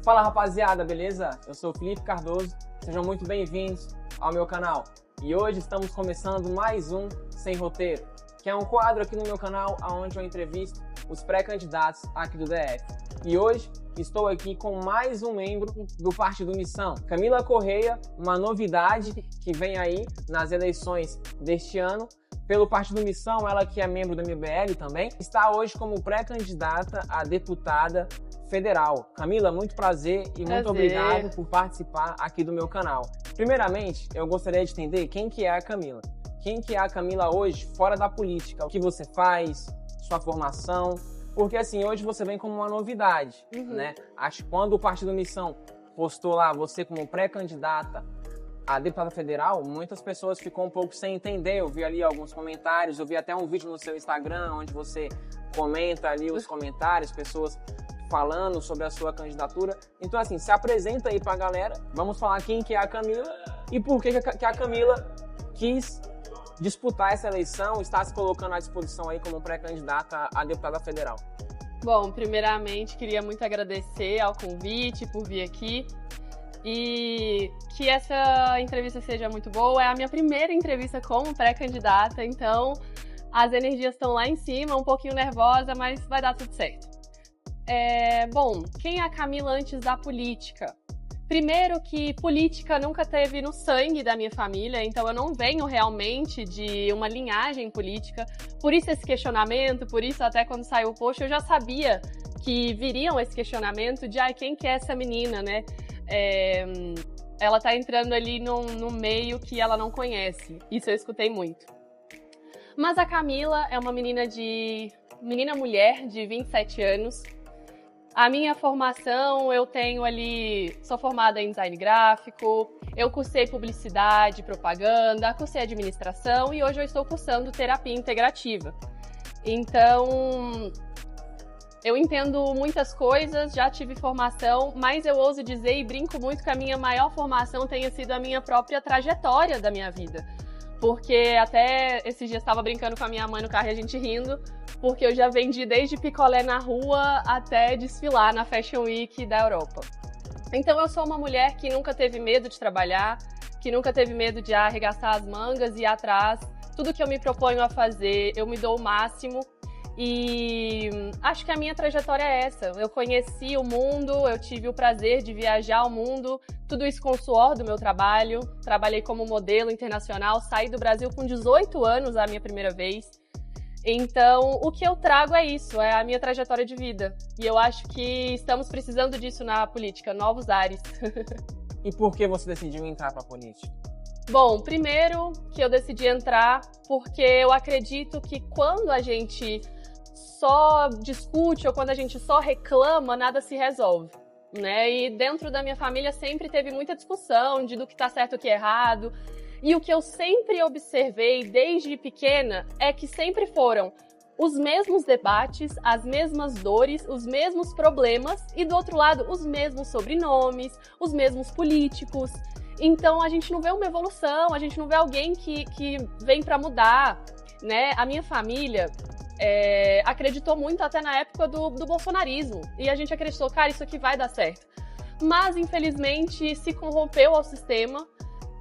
Fala rapaziada, beleza? Eu sou o Felipe Cardoso, sejam muito bem-vindos ao meu canal. E hoje estamos começando mais um Sem Roteiro, que é um quadro aqui no meu canal onde eu entrevisto os pré-candidatos aqui do DF. E hoje estou aqui com mais um membro do Partido Missão, Camila Correia, uma novidade que vem aí nas eleições deste ano. Pelo Partido Missão, ela que é membro do MBL também, está hoje como pré-candidata a deputada federal. Camila, muito prazer e muito obrigado por participar aqui do meu canal. Primeiramente, eu gostaria de entender quem que é a Camila. Quem que é a Camila hoje, fora da política? O que você faz, sua formação? Porque assim, hoje você vem como uma novidade, né? Acho que quando o Partido Missão postou lá você como pré-candidata a deputada federal, muitas pessoas ficam um pouco sem entender. Eu vi ali alguns comentários, eu vi até um vídeo no seu Instagram onde você comenta ali os comentários, pessoas falando sobre a sua candidatura. Então assim, se apresenta aí pra galera, vamos falar quem que é a Camila e por que a Camila quis disputar essa eleição, está se colocando à disposição aí como pré-candidata a deputada federal. Bom, primeiramente queria muito agradecer ao convite por vir aqui. E que essa entrevista seja muito boa. É a minha primeira entrevista como pré-candidata, então as energias estão lá em cima, um pouquinho nervosa, mas vai dar tudo certo. Bom, quem é a Camila antes da política? Primeiro que política nunca teve no sangue da minha família, então eu não venho realmente de uma linhagem política. Por isso esse questionamento, por isso até quando saiu o post eu já sabia que viriam esse questionamento de quem que é essa menina, né? Ela tá entrando ali no meio que ela não conhece. Isso eu escutei muito. Mas a Camila é uma menina mulher de 27 anos. A minha formação, eu tenho ali, sou formada em design gráfico, eu cursei publicidade, propaganda, cursei administração e hoje eu estou cursando terapia integrativa. Então, eu entendo muitas coisas, já tive formação, mas eu ouso dizer e brinco muito que a minha maior formação tenha sido a minha própria trajetória da minha vida. Porque até esses dias estava brincando com a minha mãe no carro e a gente rindo, porque eu já vendi desde picolé na rua até desfilar na Fashion Week da Europa. Então eu sou uma mulher que nunca teve medo de trabalhar, que nunca teve medo de arregaçar as mangas e ir atrás. Tudo que eu me proponho a fazer, eu me dou o máximo. E acho que a minha trajetória é essa. Eu conheci o mundo, eu tive o prazer de viajar o mundo, tudo isso com o suor do meu trabalho. Trabalhei como modelo internacional, saí do Brasil com 18 anos a minha primeira vez. Então, o que eu trago é isso, é a minha trajetória de vida. E eu acho que estamos precisando disso na política, novos ares. E por que você decidiu entrar para a política? Bom, primeiro que eu decidi entrar porque eu acredito que quando a gente só discute ou quando a gente só reclama, nada se resolve, né? E dentro da minha família sempre teve muita discussão do que tá certo e o que é errado. E o que eu sempre observei desde pequena é que sempre foram os mesmos debates, as mesmas dores, os mesmos problemas e do outro lado os mesmos sobrenomes, os mesmos políticos. Então a gente não vê uma evolução, a gente não vê alguém que vem para mudar, né? A minha família acreditou muito até na época do bolsonarismo. E a gente acreditou, cara, isso aqui vai dar certo. Mas, infelizmente, se corrompeu ao sistema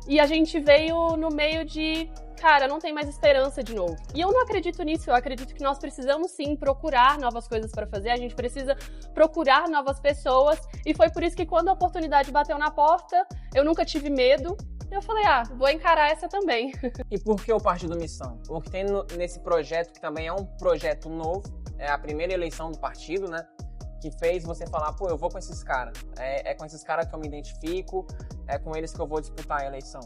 e a gente veio no meio de, cara, não tem mais esperança de novo. E eu não acredito nisso, eu acredito que nós precisamos sim procurar novas coisas para fazer, a gente precisa procurar novas pessoas. E foi por isso que quando a oportunidade bateu na porta, eu nunca tive medo. Eu falei, vou encarar essa também. E por que o Partido Missão? O que tem nesse projeto, que também é um projeto novo, é a primeira eleição do partido, né? Que fez você falar, eu vou com esses caras. É com esses caras que eu me identifico, é com eles que eu vou disputar a eleição.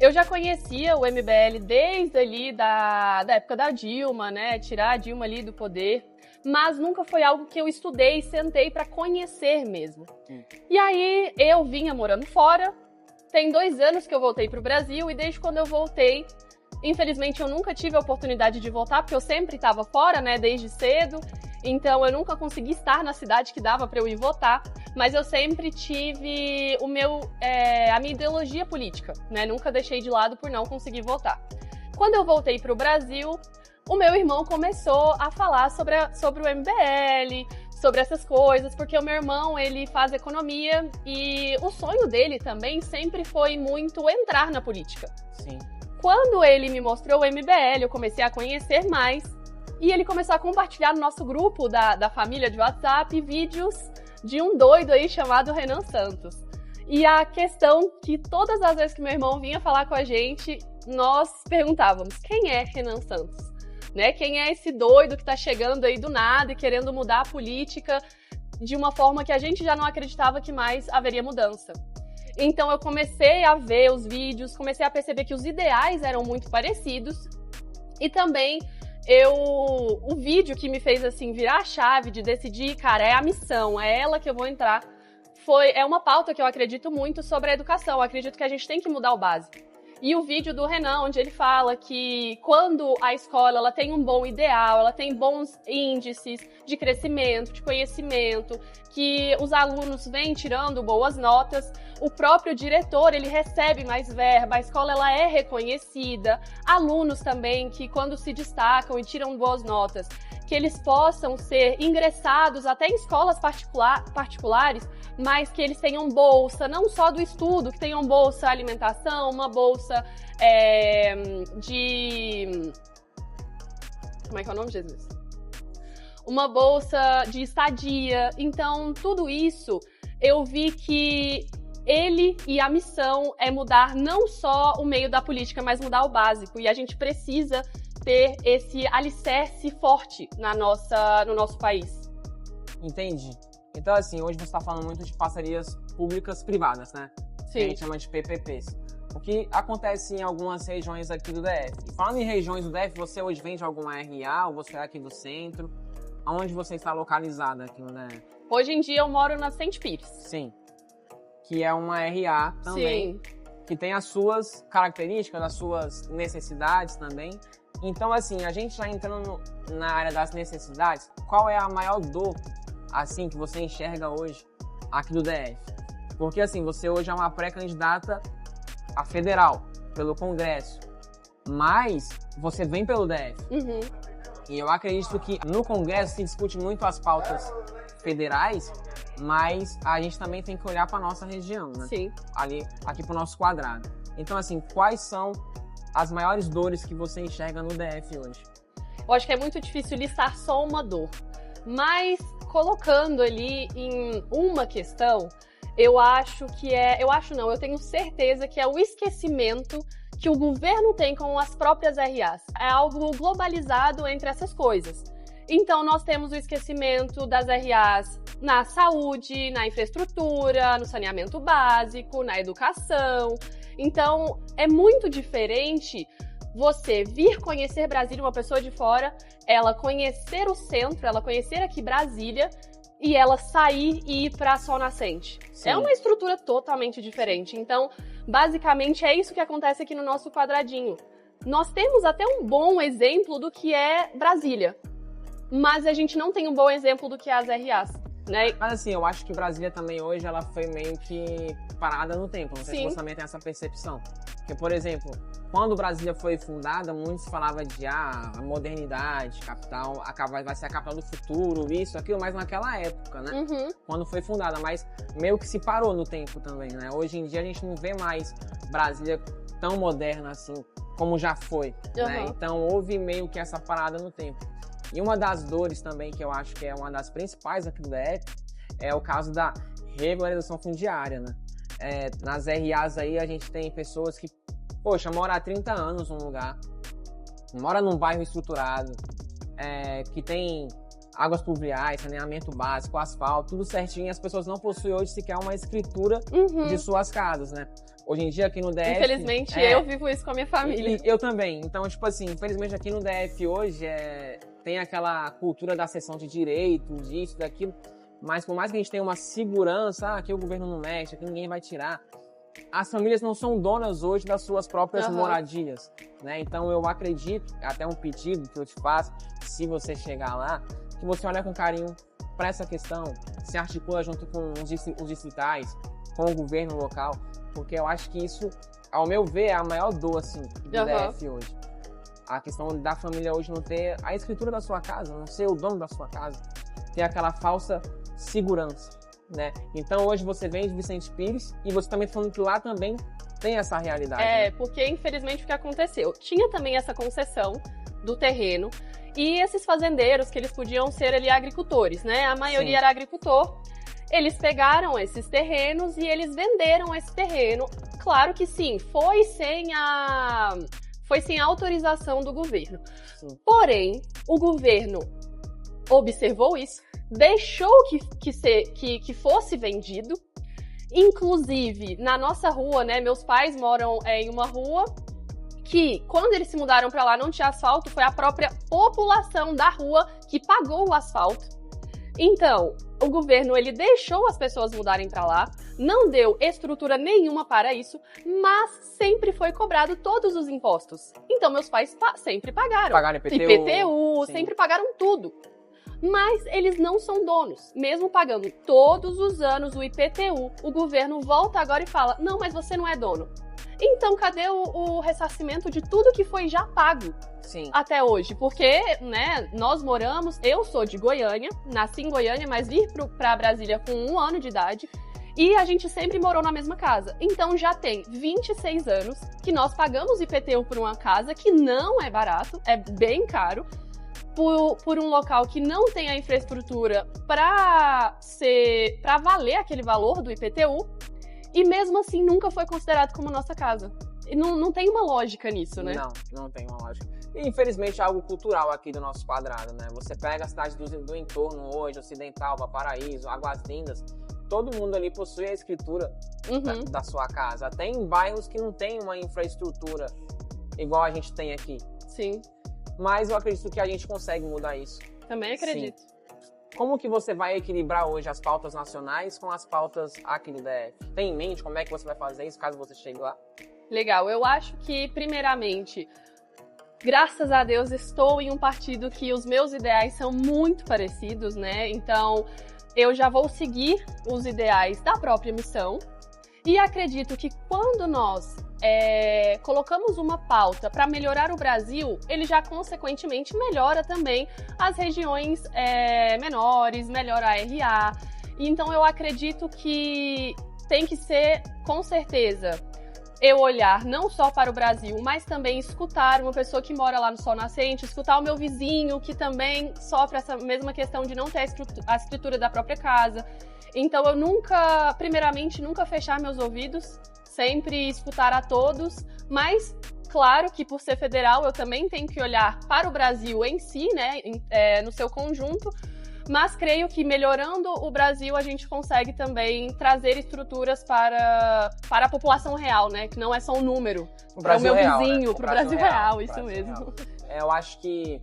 Eu já conhecia o MBL desde ali da época da Dilma, né? Tirar a Dilma ali do poder. Mas nunca foi algo que eu estudei e sentei para conhecer mesmo. E aí eu vinha morando fora. Tem 2 anos que eu voltei pro Brasil e desde quando eu voltei, infelizmente eu nunca tive a oportunidade de voltar, porque eu sempre estava fora, né, desde cedo. Então eu nunca consegui estar na cidade que dava para eu ir votar, mas eu sempre tive a minha ideologia política, né? Nunca deixei de lado por não conseguir votar. Quando eu voltei pro Brasil, o meu irmão começou a falar sobre o MBL, sobre essas coisas, porque o meu irmão, ele faz economia e o sonho dele também sempre foi muito entrar na política. Sim. Quando ele me mostrou o MBL, eu comecei a conhecer mais e ele começou a compartilhar no nosso grupo da família de WhatsApp vídeos de um doido aí chamado Renan Santos. E a questão que todas as vezes que meu irmão vinha falar com a gente, nós perguntávamos, quem é Renan Santos? Né? Quem é esse doido que tá chegando aí do nada e querendo mudar a política de uma forma que a gente já não acreditava que mais haveria mudança? Então eu comecei a ver os vídeos, comecei a perceber que os ideais eram muito parecidos e também o vídeo que me fez assim virar a chave de decidir, cara, é a missão, é ela que eu vou entrar. É uma pauta que eu acredito muito sobre a educação. Eu acredito que a gente tem que mudar o básico. E o vídeo do Renan, onde ele fala que quando a escola ela tem um bom ideal, ela tem bons índices de crescimento, de conhecimento, que os alunos vêm tirando boas notas, o próprio diretor ele recebe mais verba, a escola ela é reconhecida, alunos também que quando se destacam e tiram boas notas, que eles possam ser ingressados até em escolas particulares, mas que eles tenham bolsa, não só do estudo, que tenham bolsa alimentação, uma bolsa de... Como é que é o nome, Jesus? Uma bolsa de estadia. Então, tudo isso, eu vi que ele e a missão é mudar não só o meio da política, mas mudar o básico. E a gente precisa ter esse alicerce forte no nosso país. Entendi. Então, assim, hoje você está falando muito de parcerias públicas-privadas, né? Sim. Que a gente chama de PPPs. O que acontece em algumas regiões aqui do DF. E falando em regiões do DF, você hoje vende alguma RA ou você é aqui do centro? Aonde você está localizada aqui no DF? Hoje em dia eu moro na Saint Pires. Sim. Que é uma RA também. Sim. Que tem as suas características, as suas necessidades também. Então, assim, a gente já entrando na área das necessidades, qual é a maior dor, assim, que você enxerga hoje aqui do DF? Porque, assim, você hoje é uma pré-candidata a federal, pelo Congresso, mas você vem pelo DF. Uhum. E eu acredito que no Congresso se discute muito as pautas federais, mas a gente também tem que olhar para nossa região, né? Sim. Aqui para o nosso quadrado. Então, assim, quais são as maiores dores que você enxerga no DF hoje? Eu acho que é muito difícil listar só uma dor, mas colocando ali em uma questão, eu tenho certeza que é o esquecimento que o governo tem com as próprias RAs. É algo globalizado entre essas coisas. Então, nós temos o esquecimento das RAs na saúde, na infraestrutura, no saneamento básico, na educação. Então, é muito diferente você vir conhecer Brasília, uma pessoa de fora, ela conhecer o centro, ela conhecer aqui Brasília e ela sair e ir para Sol Nascente. Sim. É uma estrutura totalmente diferente. Então, basicamente, é isso que acontece aqui no nosso quadradinho. Nós temos até um bom exemplo do que é Brasília, mas a gente não tem um bom exemplo do que é as RAs. Né? Mas assim, eu acho que Brasília também hoje ela foi meio que parada no tempo. Não sei Sim. se você também tem essa percepção. Porque, por exemplo, quando Brasília foi fundada, muitos falavam de a modernidade, capital, vai ser a capital do futuro, isso, aquilo, mas naquela época, né? Uhum. Quando foi fundada, mas meio que se parou no tempo também, né? Hoje em dia a gente não vê mais Brasília tão moderna assim, como já foi, né? Então houve meio que essa parada no tempo. E uma das dores também, que eu acho que é uma das principais aqui do DF, é o caso da regularização fundiária, né? Nas RAs aí a gente tem pessoas que, poxa, moram há 30 anos num lugar, mora num bairro estruturado, que tem águas pluviais, saneamento básico, asfalto, tudo certinho, e as pessoas não possuem hoje sequer uma escritura de suas casas, né? Hoje em dia aqui no DF... Infelizmente, eu vivo isso com a minha família. Eu também. Então, tipo assim, infelizmente aqui no DF hoje tem aquela cultura da seção de direito, disso, daquilo, mas por mais que a gente tenha uma segurança, aqui o governo não mexe, aqui ninguém vai tirar, as famílias não são donas hoje das suas próprias moradias, né? Então eu acredito, até um pedido que eu te faço, se você chegar lá, que você olha com carinho para essa questão, se articula junto com os distritais, com o governo local, porque eu acho que isso, ao meu ver, é a maior dor, assim, do DF hoje. A questão da família hoje não ter a escritura da sua casa, não ser o dono da sua casa. ter aquela falsa segurança, né? Então hoje você vem de Vicente Pires e você também tá falando que lá também tem essa realidade. É, né? porque infelizmente o que aconteceu? Tinha também essa concessão do terreno e esses fazendeiros que eles podiam ser ali agricultores, né? A maioria Sim. era agricultor. Eles pegaram esses terrenos e eles venderam esse terreno. Claro que sim, foi sem a autorização do governo. Sim. Porém, o governo observou isso, deixou que fosse vendido. Inclusive, na nossa rua, né? Meus pais moram em uma rua que, quando eles se mudaram para lá, não tinha asfalto. Foi a própria população da rua que pagou o asfalto. Então, o governo ele deixou as pessoas mudarem para lá, não deu estrutura nenhuma para isso, mas sempre foi cobrado todos os impostos. Então, meus pais sempre pagaram. Pagaram IPTU, IPTU, sempre pagaram tudo. Mas eles não são donos. Mesmo pagando todos os anos o IPTU, o governo volta agora e fala, não, mas você não é dono. Então, cadê o ressarcimento de tudo que foi já pago Sim. até hoje? Porque, né, nós moramos, eu sou de Goiânia, nasci em Goiânia, mas vim pra Brasília com 1 ano de idade, e a gente sempre morou na mesma casa. Então, já tem 26 anos que nós pagamos IPTU por uma casa que não é barato, é bem caro, por um local que não tem a infraestrutura para valer aquele valor do IPTU, e mesmo assim nunca foi considerado como nossa casa. E não tem uma lógica nisso, né? Não tem uma lógica. E infelizmente é algo cultural aqui do nosso quadrado, né? Você pega a cidade do entorno hoje, Ocidental, Valparaíso, Águas Lindas, todo mundo ali possui a escritura da sua casa. Até em bairros que não tem uma infraestrutura igual a gente tem aqui. Sim. Mas eu acredito que a gente consegue mudar isso. Também acredito. Sim. Como que você vai equilibrar hoje as pautas nacionais com as pautas aqui do DF? Tem em mente como é que você vai fazer isso caso você chegue lá? Legal, eu acho que, primeiramente, graças a Deus, estou em um partido que os meus ideais são muito parecidos, né? Então, eu já vou seguir os ideais da própria missão e acredito que quando nós colocamos uma pauta para melhorar o Brasil, ele já consequentemente melhora também as regiões menores, melhora a RA. Então eu acredito que tem que ser, com certeza, eu olhar não só para o Brasil, mas também escutar uma pessoa que mora lá no Sol Nascente, escutar o meu vizinho que também sofre essa mesma questão de não ter a escritura da própria casa. Então eu primeiramente, nunca fechar meus ouvidos, sempre escutar a todos, mas claro que por ser federal eu também tenho que olhar para o Brasil em si, né, no seu conjunto, mas creio que melhorando o Brasil a gente consegue também trazer estruturas para a população real, né, que não é só um número, para o meu vizinho, né? Para o Brasil real, isso mesmo. Real. Eu acho que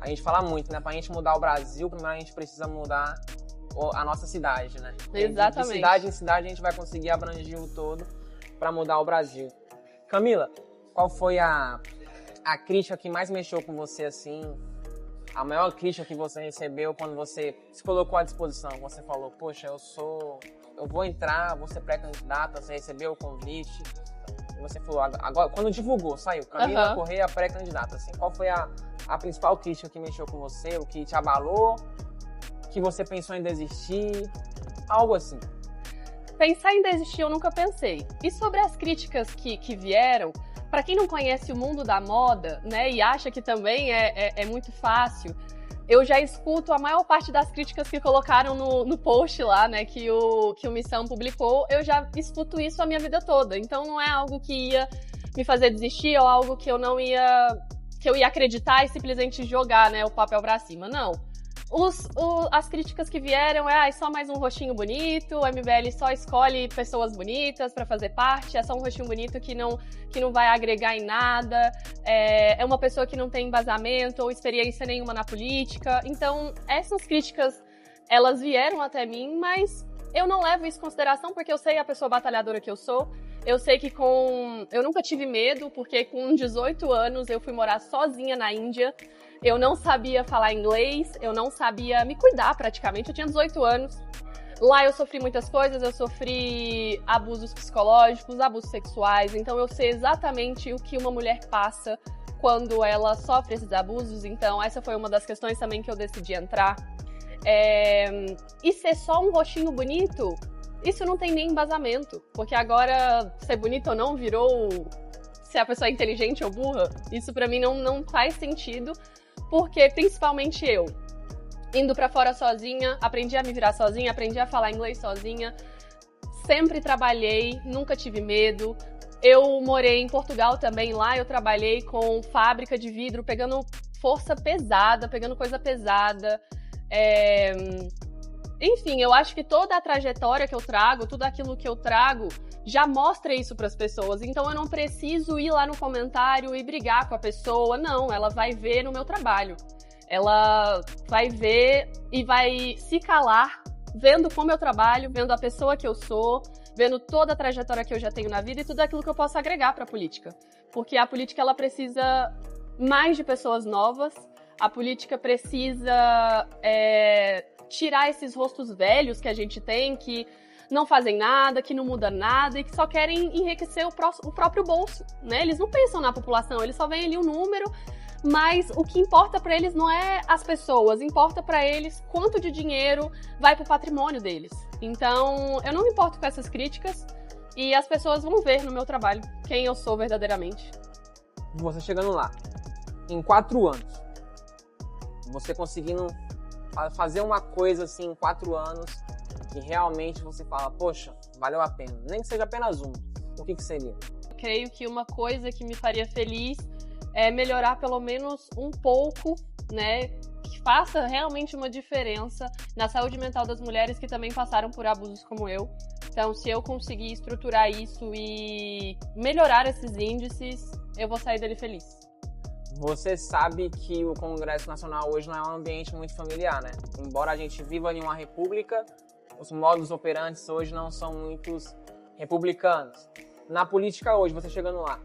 a gente fala muito, né, para a gente mudar o Brasil, primeiro a gente precisa mudar a nossa cidade, né? Exatamente. De cidade em cidade a gente vai conseguir abranger o todo para mudar o Brasil. Camila, qual foi a crítica que mais mexeu com você, assim, a maior crítica que você recebeu quando você se colocou à disposição? Você falou, poxa, eu vou entrar, vou ser pré-candidata, você recebeu o convite, e você falou, agora, quando divulgou, saiu, Camila Correia pré-candidata, assim, qual foi a principal crítica que mexeu com você, o que te abalou, que você pensou em desistir, algo assim? Pensar em desistir eu nunca pensei. E sobre as críticas que vieram, para quem não conhece o mundo da moda, né, e acha que também é muito fácil, eu já escuto a maior parte das críticas que colocaram no post lá, né, que o Missão publicou, eu já escuto isso a minha vida toda. Então não é algo que ia me fazer desistir ou algo que eu ia acreditar e simplesmente jogar, né, o papel pra cima. Não. As críticas que vieram só mais um rostinho bonito, o MBL só escolhe pessoas bonitas pra fazer parte, é só um rostinho bonito que não vai agregar em nada, é uma pessoa que não tem embasamento ou experiência nenhuma na política. Então, essas críticas, elas vieram até mim, mas eu não levo isso em consideração porque eu sei a pessoa batalhadora que eu sou. Eu sei que eu nunca tive medo, porque com 18 anos eu fui morar sozinha na Índia. Eu não sabia falar inglês, eu não sabia me cuidar praticamente, eu tinha 18 anos. Lá eu sofri muitas coisas, eu sofri abusos psicológicos, abusos sexuais, então eu sei exatamente o que uma mulher passa quando ela sofre esses abusos, então essa foi uma das questões também que eu decidi entrar. E ser só um rostinho bonito, isso não tem nem embasamento. Porque agora, ser bonito ou não virou se a pessoa é inteligente ou burra. Isso pra mim não faz sentido. Porque, principalmente eu, indo pra fora sozinha, aprendi a me virar sozinha, aprendi a falar inglês sozinha. Sempre trabalhei, nunca tive medo. Eu morei em Portugal também, lá eu trabalhei com fábrica de vidro, pegando força pesada, pegando coisa pesada. Enfim, eu acho que toda a trajetória que eu trago, tudo aquilo que eu trago, já mostra isso para as pessoas. Então eu não preciso ir lá no comentário e brigar com a pessoa, não. Ela vai ver no meu trabalho. Ela vai ver e vai se calar vendo como eu trabalho, vendo a pessoa que eu sou, vendo toda a trajetória que eu já tenho na vida e tudo aquilo que eu posso agregar para a política. Porque a política, ela precisa mais de pessoas novas, a política precisa tirar esses rostos velhos que a gente tem, que não fazem nada, que não muda nada e que só querem enriquecer o próprio bolso, né? Eles não pensam na população, eles só veem ali um número, mas o que importa para eles não é as pessoas, importa para eles quanto de dinheiro vai pro patrimônio deles. Então, eu não me importo com essas críticas e as pessoas vão ver no meu trabalho quem eu sou verdadeiramente. Você chegando lá, em 4 anos, você conseguindo fazer uma coisa assim em 4 anos que realmente você fala, poxa, valeu a pena, nem que seja apenas um, o que seria? Eu creio que uma coisa que me faria feliz é melhorar pelo menos um pouco, né, que faça realmente uma diferença na saúde mental das mulheres que também passaram por abusos como eu. Então, se eu conseguir estruturar isso e melhorar esses índices, eu vou sair dele feliz. Você sabe que o Congresso Nacional hoje não é um ambiente muito familiar, né? Embora a gente viva em uma república, os modus operantes hoje não são muitos republicanos. Na política hoje, você chegando lá,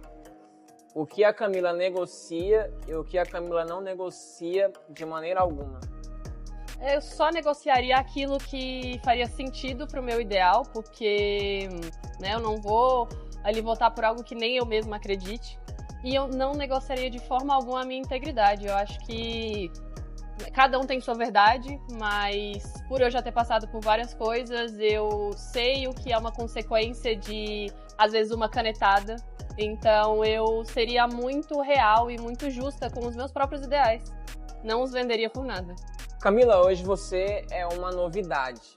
o que a Camila negocia e o que a Camila não negocia de maneira alguma? Eu só negociaria aquilo que faria sentido para o meu ideal, porque, né, eu não vou ali votar por algo que nem eu mesma acredite. E eu não negociaria de forma alguma a minha integridade. Eu acho que cada um tem sua verdade, mas por eu já ter passado por várias coisas, eu sei o que é uma consequência de, às vezes, uma canetada. Então eu seria muito real e muito justa com os meus próprios ideais. Não os venderia por nada. Camila, hoje você é uma novidade.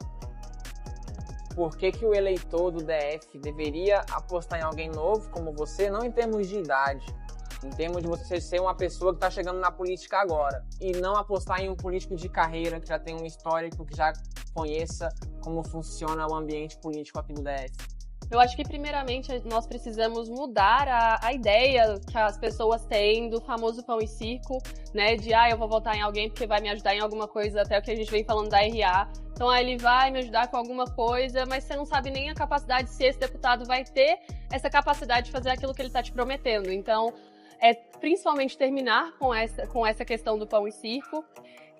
Por que o eleitor do DF deveria apostar em alguém novo como você, não em termos de idade, em termos de você ser uma pessoa que está chegando na política agora, e não apostar em um político de carreira que já tem um histórico, que já conheça como funciona o ambiente político aqui no DF? Eu acho que, primeiramente, nós precisamos mudar a ideia que as pessoas têm do famoso pão e circo, né? De, eu vou votar em alguém porque vai me ajudar em alguma coisa, até o que a gente vem falando da RA. Então, ele vai me ajudar com alguma coisa, mas você não sabe nem a capacidade, se esse deputado vai ter essa capacidade de fazer aquilo que ele está te prometendo. Então, principalmente terminar com essa questão do pão e circo.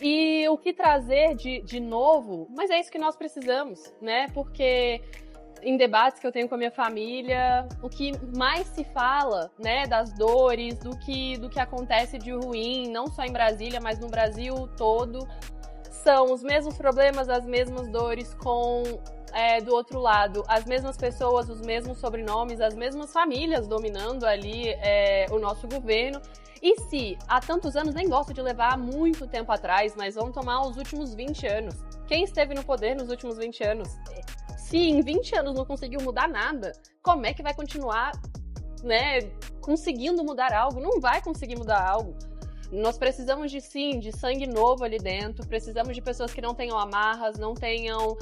E o que trazer de novo, mas é isso que nós precisamos, né? Porque em debates que eu tenho com a minha família, o que mais se fala, né, das dores, do que acontece de ruim, não só em Brasília, mas no Brasil todo, são os mesmos problemas, as mesmas dores com, do outro lado, as mesmas pessoas, os mesmos sobrenomes, as mesmas famílias dominando ali o nosso governo. E se há tantos anos, nem gosto de levar muito tempo atrás, mas vamos tomar os últimos 20 anos. Quem esteve no poder nos últimos 20 anos? Se em 20 anos não conseguiu mudar nada, como é que vai continuar, né, conseguindo mudar algo? Não vai conseguir mudar algo. Nós precisamos de sangue novo ali dentro, precisamos de pessoas que não tenham amarras, não tenham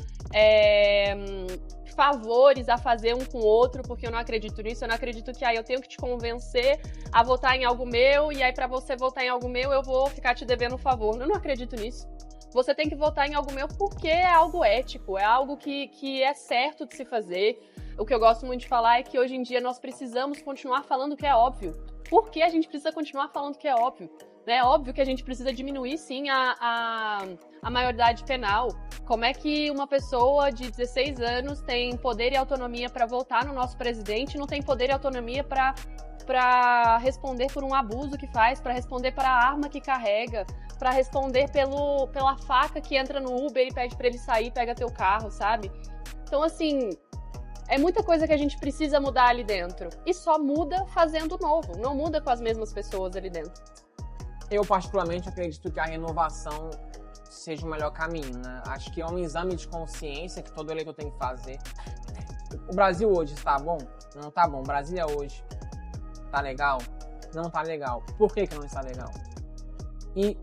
favores a fazer um com o outro, porque eu não acredito nisso. Eu não acredito que eu tenho que te convencer a votar em algo meu, e aí pra você votar em algo meu eu vou ficar te devendo um favor. Eu não acredito nisso. Você tem que votar em algo meu porque é algo ético, é algo que é certo de se fazer. O que eu gosto muito de falar é que hoje em dia nós precisamos continuar falando o que é óbvio. Por que a gente precisa continuar falando o que é óbvio? É óbvio que a gente precisa diminuir, sim, a maioridade penal. Como é que uma pessoa de 16 anos tem poder e autonomia para votar no nosso presidente e não tem poder e autonomia para responder por um abuso que faz, para responder para a arma que carrega, pra responder pela faca que entra no Uber e pede pra ele sair, pega teu carro, sabe? Então, assim, é muita coisa que a gente precisa mudar ali dentro. E só muda fazendo novo, não muda com as mesmas pessoas ali dentro. Eu, particularmente, acredito que a renovação seja o melhor caminho, né? Acho que é um exame de consciência que todo eleitor tem que fazer. O Brasil hoje está bom? Não está bom. Brasília hoje está legal? Não está legal. Por que não está legal? E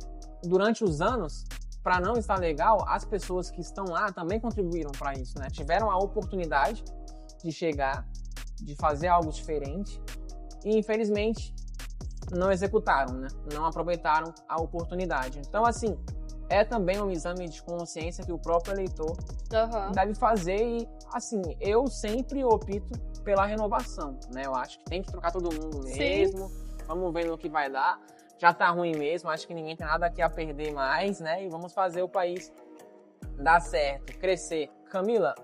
durante os anos, para não estar legal, as pessoas que estão lá também contribuíram para isso, né? Tiveram a oportunidade de chegar, de fazer algo diferente e, infelizmente, não executaram, né? Não aproveitaram a oportunidade. Então, assim, é também um exame de consciência que o próprio eleitor deve fazer e, assim, eu sempre opto pela renovação, né? Eu acho que tem que trocar todo mundo mesmo. Sim. Vamos ver no que vai dar. Já tá ruim mesmo, acho que ninguém tem nada aqui a perder mais, né? E vamos fazer o país dar certo, crescer. Camila,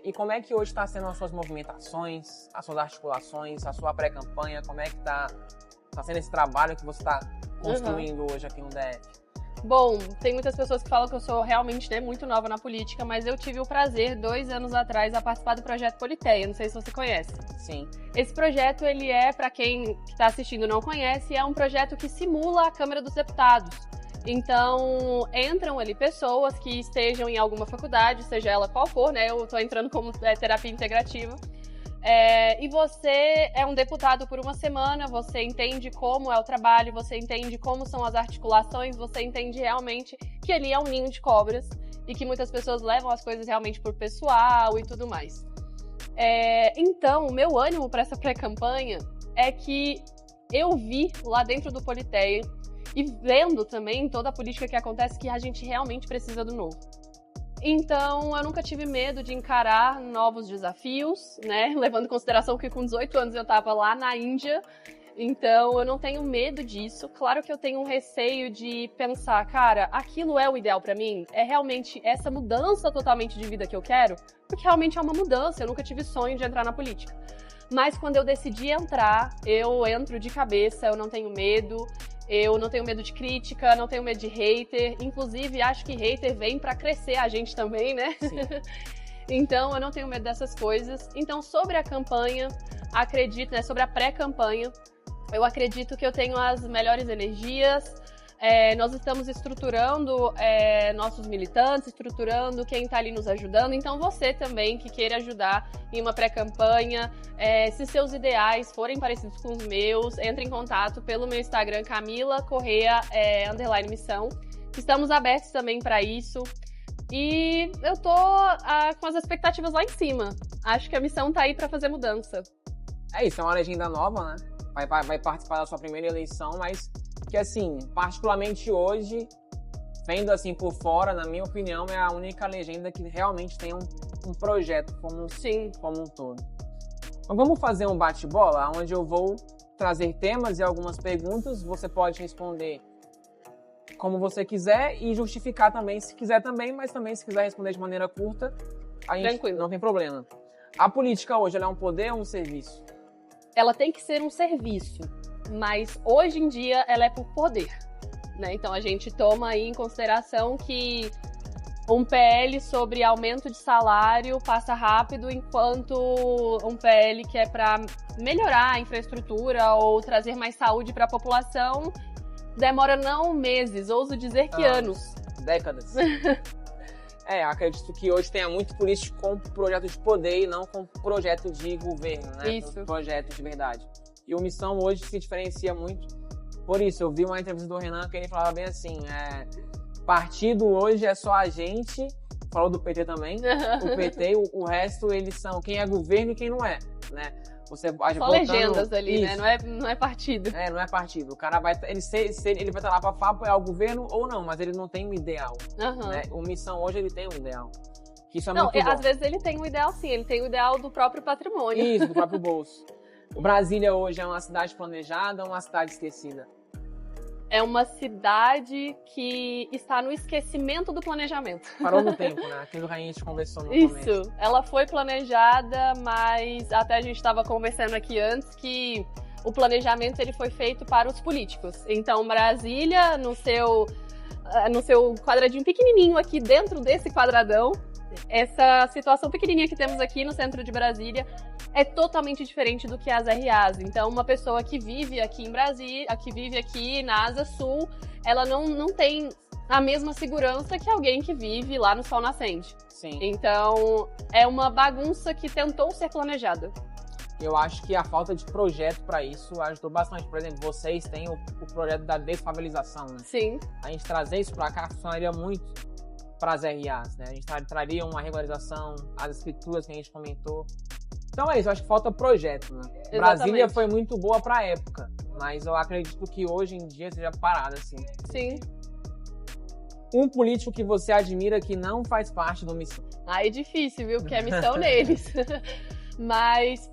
e como é que hoje está sendo as suas movimentações, as suas articulações, a sua pré-campanha? Como é que tá sendo esse trabalho que você está construindo hoje aqui no DF? Bom, tem muitas pessoas que falam que eu sou realmente muito nova na política, mas eu tive o prazer, 2 anos atrás, a participar do projeto Politeia. Não sei se você conhece. Sim. Esse projeto, ele para quem está assistindo e não conhece, é um projeto que simula a Câmara dos Deputados. Então, entram ali pessoas que estejam em alguma faculdade, seja ela qual for, né? Eu estou entrando como terapia integrativa. E você é um deputado por uma semana, você entende como é o trabalho, você entende como são as articulações, você entende realmente que ali é um ninho de cobras e que muitas pessoas levam as coisas realmente por pessoal e tudo mais. Então, o meu ânimo para essa pré-campanha é que eu vi lá dentro do Politeia e vendo também toda a política que acontece que a gente realmente precisa do novo. Então, eu nunca tive medo de encarar novos desafios, né? Levando em consideração que com 18 anos eu estava lá na Índia. Então, eu não tenho medo disso. Claro que eu tenho um receio de pensar, cara, aquilo é o ideal pra mim? É realmente essa mudança totalmente de vida que eu quero? Porque realmente é uma mudança. Eu nunca tive sonho de entrar na política. Mas quando eu decidi entrar, eu entro de cabeça, eu não tenho medo. Eu não tenho medo de crítica, não tenho medo de hater. Inclusive, acho que hater vem pra crescer a gente também, né? Sim. Então, eu não tenho medo dessas coisas. Então, sobre a campanha, acredito, né? Sobre a pré-campanha, eu acredito que eu tenho as melhores energias. Nós estamos estruturando nossos militantes, estruturando quem está ali nos ajudando. Então, você também que queira ajudar em uma pré-campanha, se seus ideais forem parecidos com os meus, entre em contato pelo meu Instagram, Camila Correa _missão. Estamos abertos também para isso. E eu tô com as expectativas lá em cima. Acho que a missão tá aí para fazer mudança. É isso, é uma legenda nova, né? Vai participar da sua primeira eleição, mas que, assim, particularmente hoje, vendo assim por fora, na minha opinião, é a única legenda que realmente tem um projeto como um todo. Então, vamos fazer um bate-bola, onde eu vou trazer temas e algumas perguntas. Você pode responder como você quiser e justificar também, se quiser também, mas também se quiser responder de maneira curta, a gente Tranquilo. Não tem problema. A política hoje, ela é um poder ou um serviço? Ela tem que ser um serviço, mas hoje em dia ela é por poder, né? Então a gente toma aí em consideração que um PL sobre aumento de salário passa rápido, enquanto um PL que é para melhorar a infraestrutura ou trazer mais saúde para a população demora não meses, ouso dizer que anos. Décadas. Acredito que hoje tenha muito político com projeto de poder e não com projeto de governo, né? Isso. Com projeto de verdade. E o Missão hoje se diferencia muito por isso. Eu vi uma entrevista do Renan que ele falava bem assim, partido hoje é só a gente, falou do PT também, o PT, o resto eles são quem é governo e quem não é, né? Só legendas ali, isso, né? Não é partido. Não é partido. O cara vai estar lá para apoiar o governo ou não, mas ele não tem um ideal. Né? O Missão hoje ele tem um ideal. Isso é muito bom. Às vezes ele tem um ideal sim, ele tem o ideal do próprio patrimônio. Isso, do próprio bolso. O Brasília hoje é uma cidade planejada ou uma cidade esquecida? É uma cidade que está no esquecimento do planejamento. Parou no tempo, né? Aquilo que a gente conversou no começo. Isso, ela foi planejada, mas até a gente estava conversando aqui antes que o planejamento ele foi feito para os políticos. Então, Brasília, no seu no seu quadradinho pequenininho aqui dentro desse quadradão. Essa situação pequenininha que temos aqui no centro de Brasília é totalmente diferente do que as RAs. Então, uma pessoa que vive aqui em Brasília, que vive aqui na Asa Sul, ela não tem a mesma segurança que alguém que vive lá no Sol Nascente. Sim. Então, é uma bagunça que tentou ser planejada. Eu acho que a falta de projeto para isso ajudou bastante. Por exemplo, vocês têm o projeto da desfavelização, né? Sim. A gente trazer isso para cá funcionaria muito para as RAs, né? A gente traria uma regularização, as escrituras que a gente comentou. Então é isso, eu acho que falta projeto, né? Exatamente. Brasília foi muito boa para a época, mas eu acredito que hoje em dia seja parada, assim. Sim. Um político que você admira que não faz parte do Missão. Aí é difícil, viu? Porque é missão deles. Mas,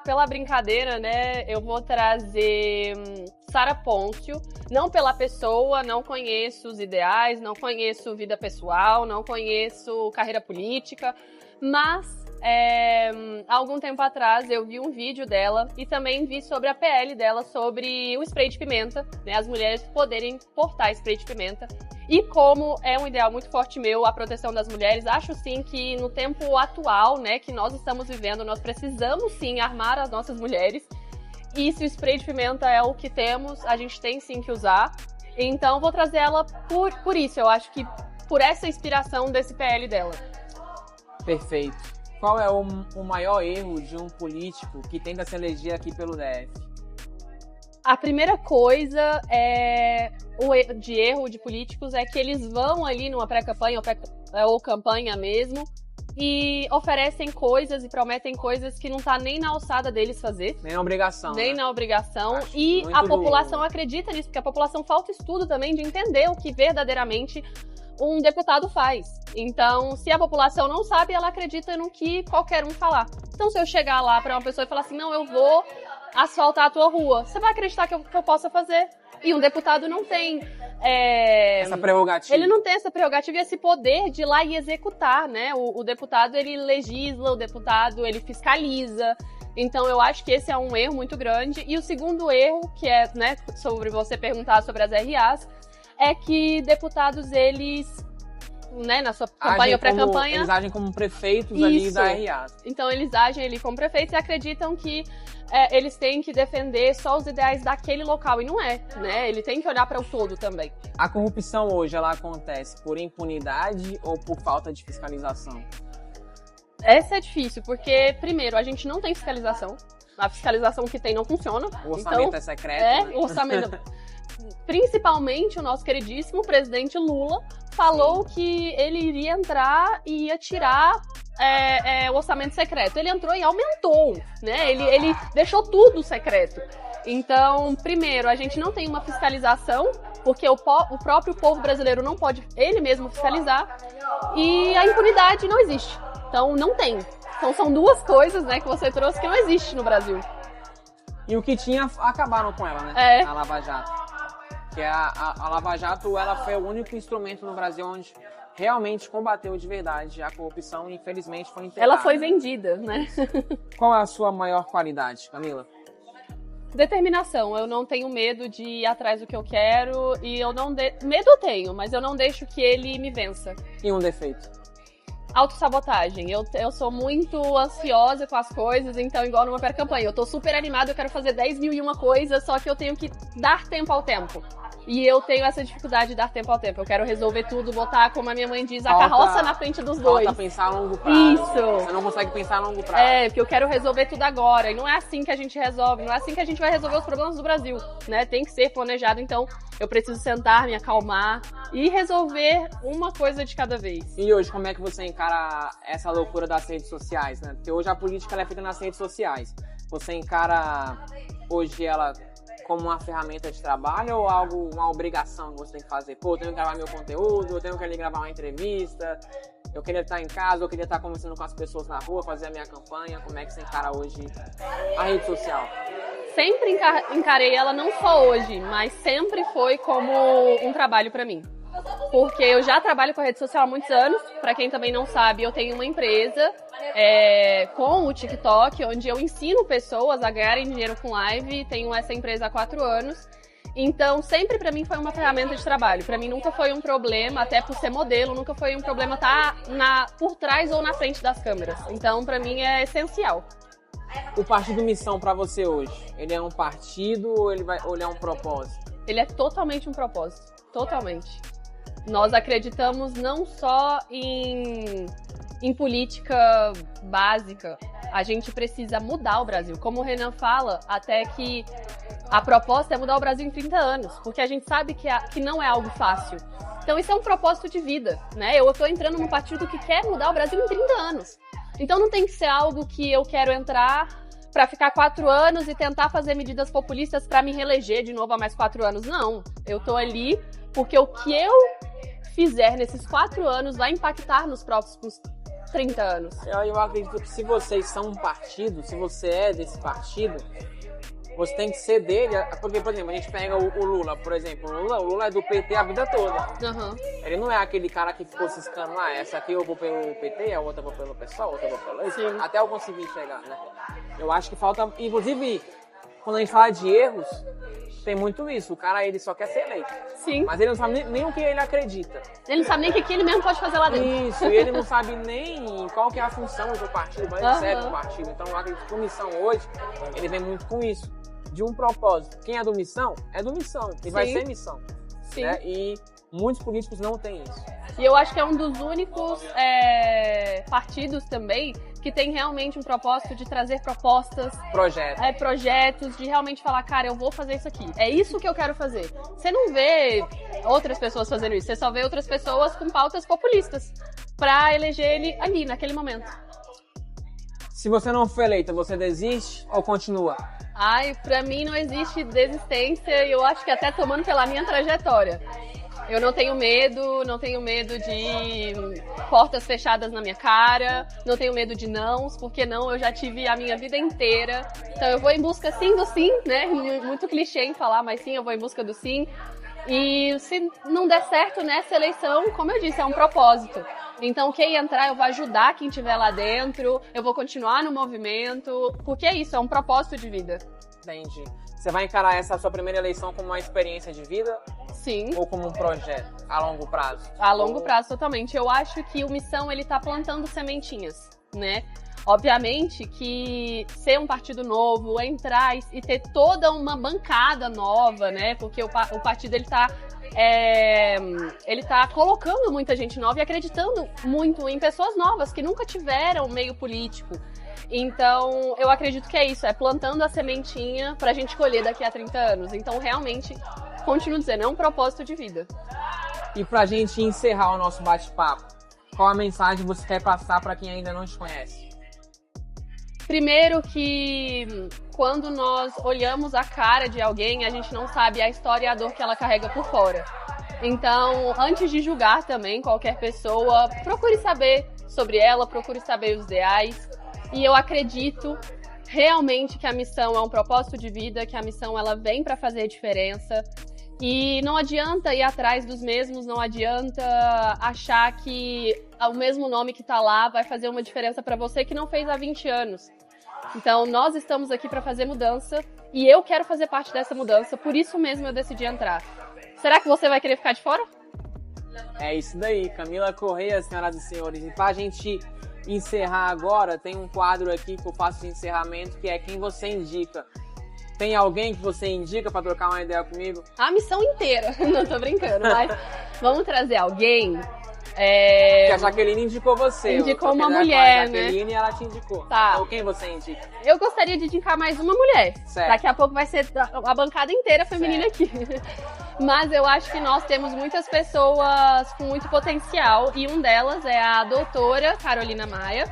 pela brincadeira, né, eu vou trazer Sara Pôncio. Não pela pessoa, não conheço os ideais, não conheço vida pessoal, não conheço carreira política, mas há algum tempo atrás eu vi um vídeo dela e também vi sobre a PL dela, sobre o spray de pimenta, né, as mulheres poderem portar spray de pimenta. E como é um ideal muito forte meu, a proteção das mulheres, acho sim que no tempo atual, né, que nós estamos vivendo, nós precisamos sim armar as nossas mulheres. E se o spray de pimenta é o que temos, a gente tem sim que usar. Então vou trazer ela por isso, eu acho que por essa inspiração desse PL dela. Perfeito. Qual é o maior erro de um político que tenta se eleger aqui pelo DF? A primeira coisa de erro de políticos é que eles vão ali numa pré-campanha ou campanha mesmo e oferecem coisas e prometem coisas que não tá nem na alçada deles fazer. Nem na obrigação. Nem né? na obrigação. Acho E muito a população acredita nisso, porque a população falta estudo também de entender o que verdadeiramente um deputado faz. Então, se a população não sabe, ela acredita no que qualquer um falar. Então, se eu chegar lá pra uma pessoa e falar assim, não, eu vou asfaltar a tua rua, você vai acreditar que eu possa fazer. E um deputado não tem essa prerrogativa. Ele não tem essa prerrogativa e esse poder de ir lá e executar, né? O deputado, ele legisla, o deputado, ele fiscaliza. Então, eu acho que esse é um erro muito grande. E o segundo erro, que é, né, sobre você perguntar sobre as RAs, é que deputados, eles, né, na sua campanha ou pré-campanha... Eles agem como prefeitos ali da RA. Então, eles agem ali como prefeitos e acreditam que eles têm que defender só os ideais daquele local. E não é, né? Ele tem que olhar para o todo também. A corrupção hoje, ela acontece por impunidade ou por falta de fiscalização? Essa é difícil, porque, primeiro, a gente não tem fiscalização. A fiscalização que tem não funciona. O orçamento é secreto. Né? O orçamento... Principalmente o nosso queridíssimo presidente Lula falou que ele iria entrar e ia tirar o orçamento secreto. Ele entrou e aumentou, né? Ele deixou tudo secreto. Então, primeiro, a gente não tem uma fiscalização, porque o próprio povo brasileiro não pode ele mesmo fiscalizar, e a impunidade não existe. Então, não tem. Então, são duas coisas, né, que você trouxe que não existe no Brasil. E o que tinha, acabaram com ela, né? A Lava Jato. Que a Lava Jato, ela foi o único instrumento no Brasil onde realmente combateu de verdade a corrupção e, infelizmente, foi enterrada. Ela foi vendida, né? Qual é a sua maior qualidade, Camila? Determinação. Eu não tenho medo de ir atrás do que eu quero e eu não... Medo eu tenho, mas eu não deixo que ele me vença. E um defeito? Autossabotagem. Eu sou muito ansiosa com as coisas, então, igual numa pré-campanha, eu tô super animada, eu quero fazer 10.001 coisas, só que eu tenho que dar tempo ao tempo. E eu tenho essa dificuldade de dar tempo ao tempo. Eu quero resolver tudo, botar, como a minha mãe diz, a carroça na frente dos dois. Falta pensar a longo prazo. Isso. Você não consegue pensar a longo prazo. Porque eu quero resolver tudo agora. E não é assim que a gente resolve, não é assim que a gente vai resolver os problemas do Brasil, né? Tem que ser planejado, então eu preciso sentar, me acalmar e resolver uma coisa de cada vez. E hoje, como é que você encara essa loucura das redes sociais, né? Porque hoje a política ela é feita nas redes sociais. Você encara hoje ela como uma ferramenta de trabalho ou algo, uma obrigação que você tem que fazer? Pô, eu tenho que gravar meu conteúdo, eu tenho que ali gravar uma entrevista, eu queria estar em casa, eu queria estar conversando com as pessoas na rua, fazer a minha campanha. Como é que você encara hoje a rede social? Sempre encarei ela, não só hoje, mas sempre foi como um trabalho pra mim. Porque eu já trabalho com a rede social há muitos anos. Pra quem também não sabe, eu tenho uma empresa com o TikTok, onde eu ensino pessoas a ganharem dinheiro com live. Tenho essa empresa há 4 anos. Então, sempre pra mim foi uma ferramenta de trabalho. Pra mim nunca foi um problema, até por ser modelo, nunca foi um problema estar por trás ou na frente das câmeras. Então, pra mim é essencial. O Partido Missão pra você hoje, ele é um partido ou ele é um propósito? Ele é totalmente um propósito, totalmente. Nós acreditamos não só em política básica, a gente precisa mudar o Brasil. Como o Renan fala, até que a proposta é mudar o Brasil em 30 anos, porque a gente sabe que não é algo fácil. Então isso é um propósito de vida, né? Eu tô entrando num partido que quer mudar o Brasil em 30 anos. Então não tem que ser algo que eu quero entrar para ficar 4 anos e tentar fazer medidas populistas para me reeleger de novo a mais 4 anos. Não, eu tô ali porque o que eu fizer nesses 4 anos vai impactar nos próximos 30 anos. Eu acredito que se vocês são um partido, se você é desse partido, você tem que ser dele, porque, por exemplo, a gente pega o Lula, por exemplo. O Lula é do PT a vida toda. Uhum. Ele não é aquele cara que ficou ciscando, essa aqui eu vou pelo PT, a outra eu vou pelo PSOL, a outra eu vou pelo isso, até eu conseguir chegar, né? Eu acho que falta, inclusive, quando a gente fala de erros, tem muito isso. O cara, ele só quer ser eleito. Sim. Mas ele não sabe nem o que ele acredita. Ele não sabe nem o que ele mesmo pode fazer lá dentro. Isso, e ele não sabe nem qual que é a função do partido, mas ele serve do partido. Então eu acredito que o Missão hoje, ele vem muito com isso. De um propósito. Quem é do Missão, é do Missão. E vai ser Missão. Sim. Né? E muitos políticos não têm isso. E eu acho que é um dos únicos partidos também que tem realmente um propósito de trazer propostas, projetos, de realmente falar, cara, eu vou fazer isso aqui. É isso que eu quero fazer. Você não vê outras pessoas fazendo isso, você só vê outras pessoas com pautas populistas pra eleger ele ali, naquele momento. Se você não for eleita, você desiste ou continua? Ai, pra mim não existe desistência e eu acho que até tomando pela minha trajetória. Eu não tenho medo de portas fechadas na minha cara, não tenho medo de nãos, porque não, eu já tive a minha vida inteira. Então eu vou em busca sim do sim, né? Muito clichê em falar, mas sim, eu vou em busca do sim. E se não der certo nessa eleição, como eu disse, é um propósito. Então quem entrar, eu vou ajudar quem estiver lá dentro, eu vou continuar no movimento, porque é isso, é um propósito de vida. Entendi. Você vai encarar essa sua primeira eleição como uma experiência de vida? Sim. Ou como um projeto a longo prazo? A longo prazo, totalmente. Eu acho que o Missão, ele tá plantando sementinhas, né? Obviamente que ser um partido novo, entrar e ter toda uma bancada nova, né? Porque o partido, ele tá colocando muita gente nova e acreditando muito em pessoas novas que nunca tiveram meio político. Então, eu acredito que é isso, é plantando a sementinha pra gente colher daqui a 30 anos. Então, realmente, continuo dizendo, é um propósito de vida. E pra gente encerrar o nosso bate-papo, qual a mensagem você quer passar pra quem ainda não te conhece? Primeiro que quando nós olhamos a cara de alguém, a gente não sabe a história e a dor que ela carrega por fora. Então, antes de julgar também qualquer pessoa, procure saber sobre ela, procure saber os ideais. E eu acredito realmente que a missão é um propósito de vida, que a missão ela vem para fazer diferença. E não adianta ir atrás dos mesmos, não adianta achar que o mesmo nome que tá lá vai fazer uma diferença para você que não fez há 20 anos. Então, nós estamos aqui para fazer mudança e eu quero fazer parte dessa mudança, por isso mesmo eu decidi entrar. Será que você vai querer ficar de fora? É isso daí, Camila Correia, senhoras e senhores. E pra gente encerrar agora, tem um quadro aqui que eu faço de encerramento, que é quem você indica. Tem alguém que você indica pra trocar uma ideia comigo? A missão inteira. Não, tô brincando, mas vamos trazer alguém. Que a Jaqueline indicou você. Indicou uma mulher, né? A Jaqueline, ela te indicou. Tá. Então quem você indica? Eu gostaria de indicar mais uma mulher. Certo. Daqui a pouco vai ser a bancada inteira feminina aqui. Mas eu acho que nós temos muitas pessoas com muito potencial e um delas é a doutora Carolina Maia.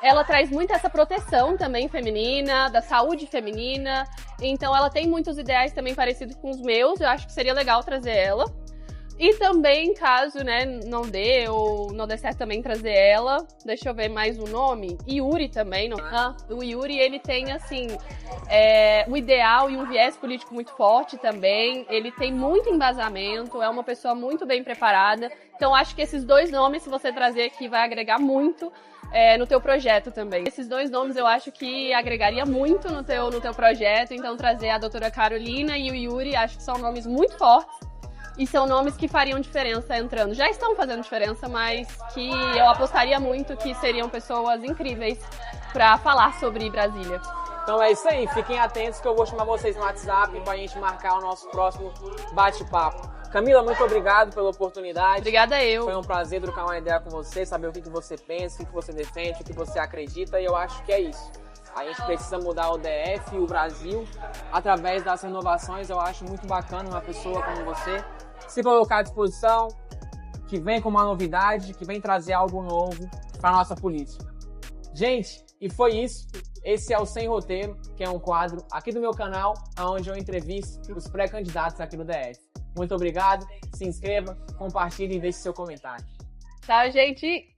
Ela traz muito essa proteção também feminina, da saúde feminina. Então ela tem muitos ideais também parecidos com os meus. Eu acho que seria legal trazer ela. E também, caso, né, não dê ou não dê certo também trazer ela, deixa eu ver mais um nome, Yuri também. Não? O Yuri, ele tem, assim, um ideal e um viés político muito forte também, ele tem muito embasamento, é uma pessoa muito bem preparada. Então, acho que esses dois nomes, se você trazer aqui, vai agregar muito no teu projeto também. Esses dois nomes eu acho que agregaria muito no teu projeto, então trazer a doutora Carolina e o Yuri, acho que são nomes muito fortes. E são nomes que fariam diferença entrando. Já estão fazendo diferença, mas que eu apostaria muito que seriam pessoas incríveis para falar sobre Brasília. Então é isso aí, fiquem atentos que eu vou chamar vocês no WhatsApp pra gente marcar o nosso próximo bate-papo. Camila, muito obrigado pela oportunidade. Obrigada eu. Foi um prazer trocar uma ideia com você, saber o que você pensa, o que você defende, o que você acredita, e eu acho que é isso. A gente precisa mudar o DF e o Brasil através das renovações. Eu acho muito bacana uma pessoa como você se colocar à disposição, que vem com uma novidade, que vem trazer algo novo para a nossa política. Gente, e foi isso. Esse é o Sem Roteiro, que é um quadro aqui do meu canal, onde eu entrevisto os pré-candidatos aqui do DF. Muito obrigado, se inscreva, compartilhe e deixe seu comentário. Tchau, gente!